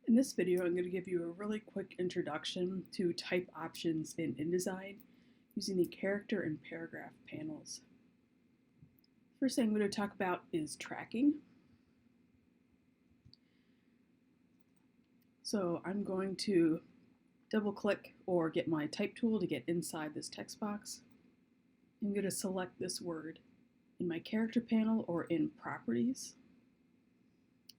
In this video, I'm going to give you a really quick introduction to type options in InDesign using the character and paragraph panels. First thing I'm going to talk about is tracking. So I'm going to double click or get my type tool to get inside this text box. I'm going to select this word in my character panel or in properties.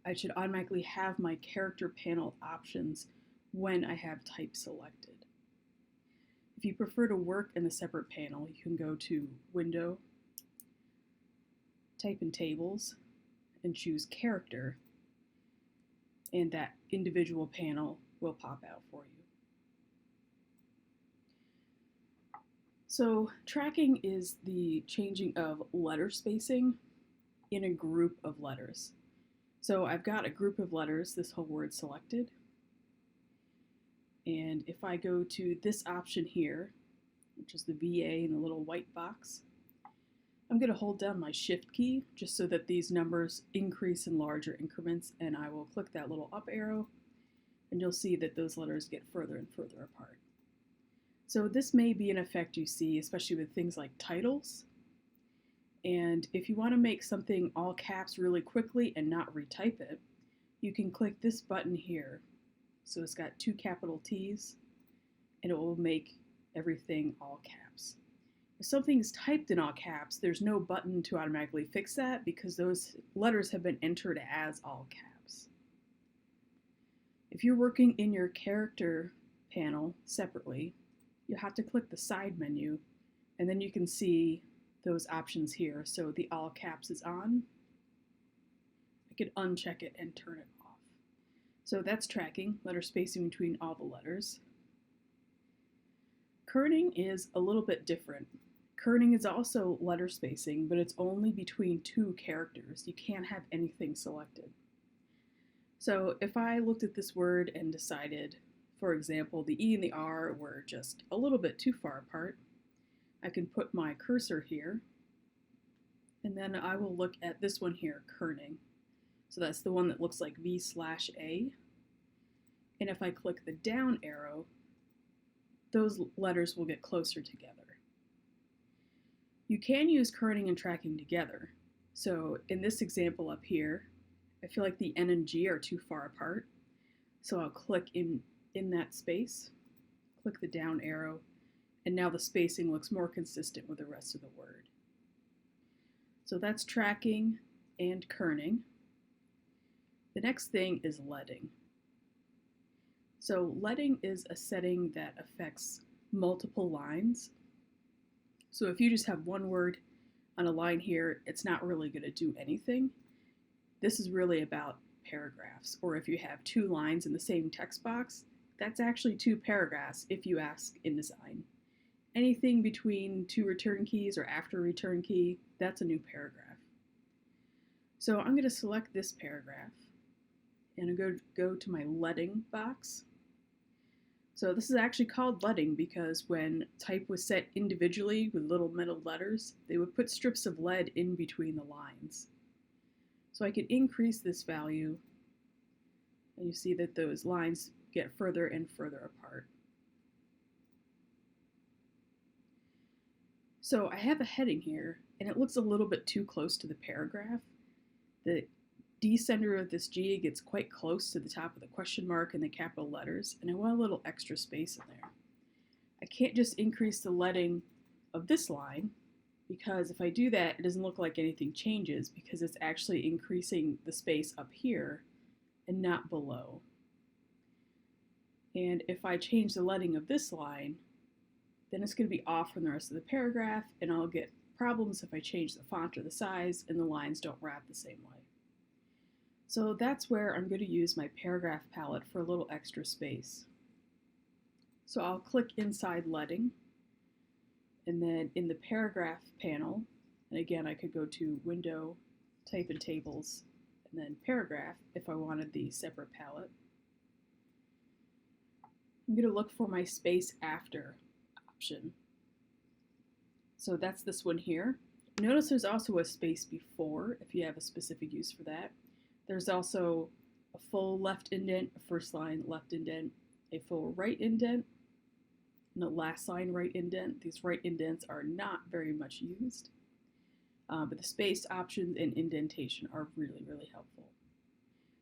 I should automatically have my character panel options when I have type selected. If you prefer to work in a separate panel, you can go to Window, type in Tables, and choose Character, and that individual panel will pop out for you. So tracking is the changing of letter spacing in a group of letters. So I've got a group of letters, this whole word selected. And if I go to this option here, which is the VA in the little white box, I'm going to hold down my Shift key just so that these numbers increase in larger increments, and I will click that little up arrow, and you'll see that those letters get further and further apart. So this may be an effect you see, especially with things like titles. And if you want to make something all caps really quickly and not retype it, you can click this button here. So it's got two capital T's, and it will make everything all caps. If something is typed in all caps, there's no button to automatically fix that because those letters have been entered as all caps. If you're working in your character panel separately, you have to click the side menu, and then you can see those options here. So the all caps is on. I could uncheck it and turn it off. So that's tracking, letter spacing between all the letters. Kerning is a little bit different. Kerning is also letter spacing, but it's only between two characters. You can't have anything selected. So if I looked at this word and decided, for example, the E and the R were just a little bit too far apart, I can put my cursor here, and then I will look at this one here, kerning. So that's the one that looks like V/A. And if I click the down arrow, those letters will get closer together. You can use kerning and tracking together. So in this example up here, I feel like the N and G are too far apart. So I'll click in that space, click the down arrow, and now the spacing looks more consistent with the rest of the word. So that's tracking and kerning. The next thing is leading. So leading is a setting that affects multiple lines. So if you just have one word on a line here, it's not really going to do anything. This is really about paragraphs, or if you have two lines in the same text box, that's actually two paragraphs if you ask InDesign. Anything between two return keys or after a return key, that's a new paragraph. So I'm going to select this paragraph and I'm going to go to my leading box. So this is actually called leading because when type was set individually with little metal letters, they would put strips of lead in between the lines. So I can increase this value, and you see that those lines get further and further apart. So I have a heading here, and it looks a little bit too close to the paragraph. The descender of this G gets quite close to the top of the question mark and the capital letters, and I want a little extra space in there. I can't just increase the leading of this line, because if I do that, it doesn't look like anything changes because it's actually increasing the space up here and not below. And if I change the leading of this line, then it's going to be off from the rest of the paragraph, and I'll get problems if I change the font or the size and the lines don't wrap the same way. So that's where I'm going to use my paragraph palette for a little extra space. So I'll click inside leading, and then in the paragraph panel, and again I could go to Window, type in Tables, and then Paragraph if I wanted the separate palette. I'm going to look for my space after option. So that's this one here. Notice there's also a space before if you have a specific use for that. There's also a a full left indent, a first line left indent, a full right indent, and a last line right indent. These right indents are not very much used, but the space options and indentation are really, really helpful.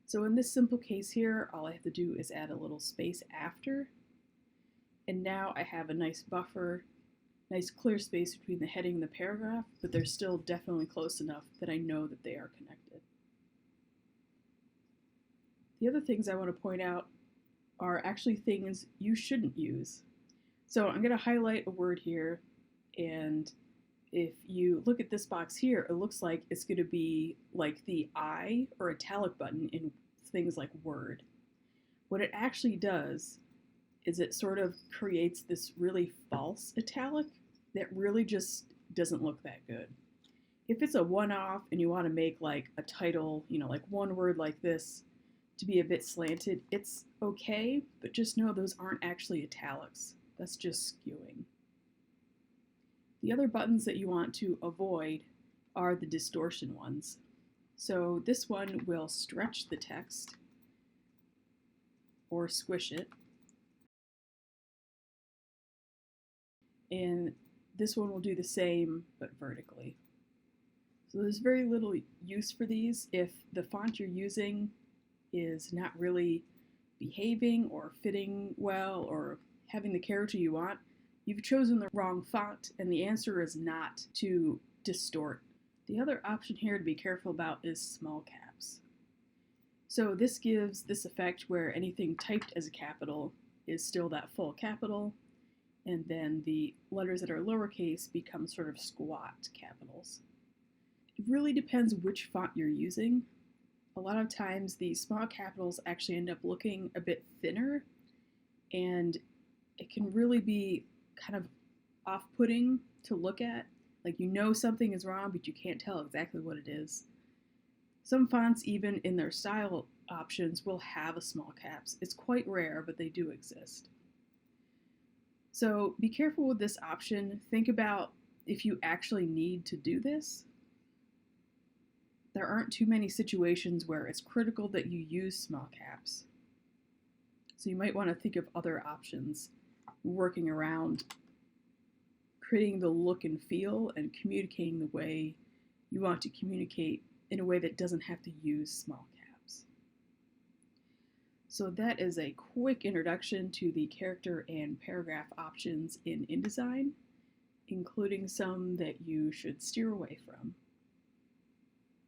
So in this simple case here, all I have to do is add a little space after, and now I have a nice buffer, nice clear space between the heading and the paragraph, but they're still definitely close enough that I know that they are connected. The other things I want to point out are actually things you shouldn't use. So I'm going to highlight a word here, and if you look at this box here, it looks like it's going to be like the I or italic button in things like Word. What it actually does is it sort of creates this really false italic that really just doesn't look that good. If it's a one-off and you want to make like a title, like one word like this to be a bit slanted, it's okay, but just know those aren't actually italics. That's just skewing. The other buttons that you want to avoid are the distortion ones. So this one will stretch the text or squish it. And this one will do the same, but vertically. So there's very little use for these if the font you're using is not really behaving or fitting well or having the character you want. You've chosen the wrong font, and the answer is not to distort. The other option here to be careful about is small caps. So this gives this effect where anything typed as a capital is still that full capital, and then the letters that are lowercase become sort of squat capitals. It really depends which font you're using. A lot of times the small capitals actually end up looking a bit thinner, and it can really be kind of off-putting to look at. Like, something is wrong, but you can't tell exactly what it is. Some fonts, even in their style options, will have a small caps. It's quite rare, but they do exist. So be careful with this option. Think about if you actually need to do this. There aren't too many situations where it's critical that you use small caps. So you might want to think of other options, working around creating the look and feel and communicating the way you want to communicate in a way that doesn't have to use small caps. So that is a quick introduction to the character and paragraph options in InDesign, including some that you should steer away from.